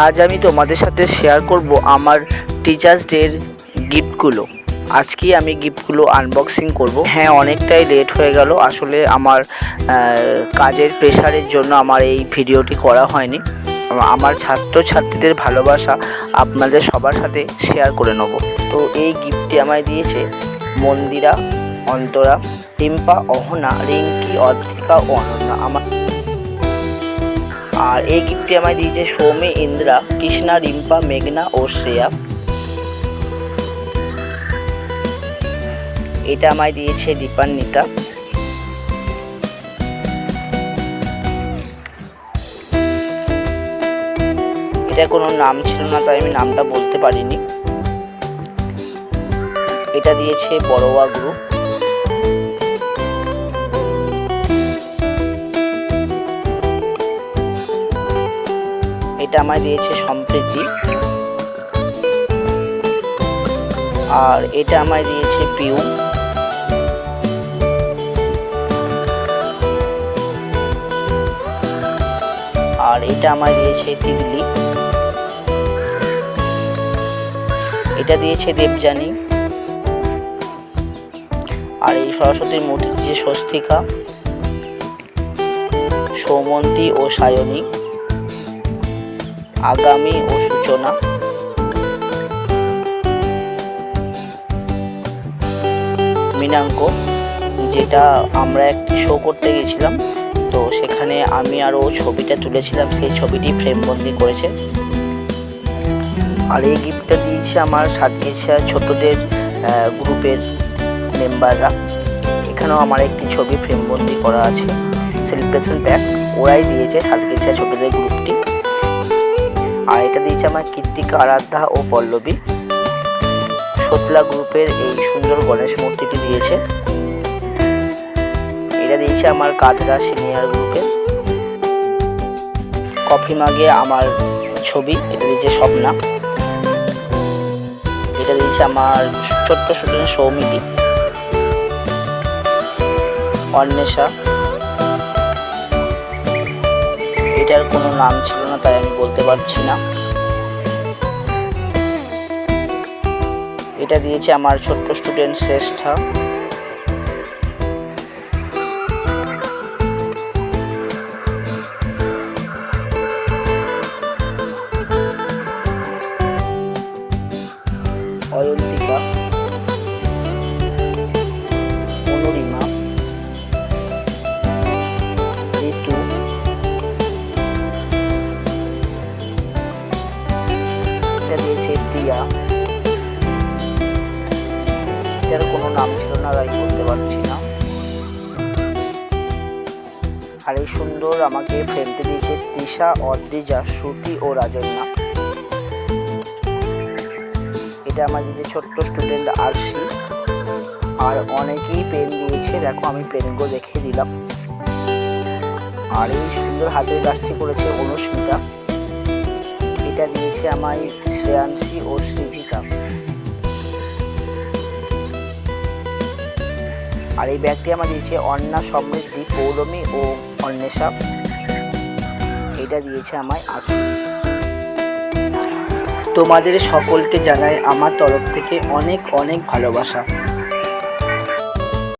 আজ আমি তোমাদের সাথে শেয়ার করব আমার টিচার্স ডের গিফটগুলো। আজকেই আমি গিফটগুলো আনবক্সিং করব। হ্যাঁ, অনেকটাই লেট হয়ে গেল, আসলে আমার কাজের প্রেশারের জন্য আমার এই ভিডিওটি করা হয়নি। আমার ছাত্রছাত্রীদের ভালোবাসা আপনাদের সবার সাথে শেয়ার করে নেব। তো এই গিফটটি আমায় দিয়েছে মন্দিরা, অন্তরা, রিম্পা, অহনা, রিঙ্কি, অদ্রিকা ও অনন্যা। আর এই গিফটটি আমায় দিয়েছে সৌমি, ইন্দ্রা, কৃষ্ণা, রিম্পা, মেঘনা ও শ্রেয়া। এটা আমায় দিয়েছে দীপান্বিতা। এটা কোনো নাম ছিল না, তাই আমি নামটা বলতে পারিনি। এটা দিয়েছে বড়োয়া গ্রুপ। এটা আমায় দিয়েছে সম্প্রীতি। আর এটা আমায় দিয়েছে পিউ। আর এটা আমায় দিয়েছে তিতলি। এটা দিয়েছে দেবযানী। আর এই সরস্বতীর মূর্তি দিয়েছে স্বস্তিকা, সৌমন্তী ও সায়নী, আগামী ও সূচনা। মীনাঙ্ক, যেটা আমরা একটি শো করতে গেছিলাম, তো সেখানে আমি আরও ছবিটা তুলেছিলাম, সেই ছবিটি ফ্রেমবন্দি করেছে। আর এই গিফটটা দিয়েছে আমার সাতগেছিয়া ছোটদের গ্রুপের মেম্বাররা। এখানেও আমার একটি ছবি ফ্রেমবন্দি করা আছে। সেলিব্রেশন প্যাক ওরাই দিয়েছে, সাতগেছিয়া ছোটদের গ্রুপটি। আর এটা দিয়েছে আমার কৃত্তিকা, আরাধ্যা ও পল্লবী। সতলা গ্রুপের এই সুন্দর গণেশ মূর্তিটি দিয়েছে। এটা দিয়েছে আমার কাদরা সিনিয়র গ্রুপের। কফি মাগে আমার ছবি, এটা দিয়েছে স্বপ্না। এটা দিয়েছে আমার ছোট্ট স্টুডেন্ট সৌমিতি, অন্বেষা। এটার কোনো নাম ছিল না, তাই আমি বলতে পারছি না। এটা দিয়েছে আমার ছোট্ট স্টুডেন্ট শ্রেষ্ঠা। অয়ন্তিকা, অনুরিমা, ঋতু, এটা দিয়েছে প্রিয়া। এটার কোনো নাম ছিল না, তাই বলতে পারছি না। আর এই সুন্দর আমাকে ফ্রেমটি দিয়েছে তৃষা, অদ্রিজা, শ্রুতি ও রাজন্যা। এটা আমার দিয়েছে ছোট্ট স্টুডেন্ট আরশি। আর অনেকেই পেন দিয়েছে, দেখো আমি পেনগুলো দেখিয়ে দিলাম। আর এই সুন্দর হাতের কাজটি করেছে অনুস্মিতা। এটা দিয়েছে আমায় শ্রেয়াংশী ও সৃজিতা। আর এই ব্যাগটি আমার দিয়েছে অন্না, সমৃদ্ধি, পৌলমী ও অন্বেষা। এটা দিয়েছে আমায় আখি। তোমাদের সকলকে জানাই আমার তরফ থেকে অনেক অনেক ভালোবাসা।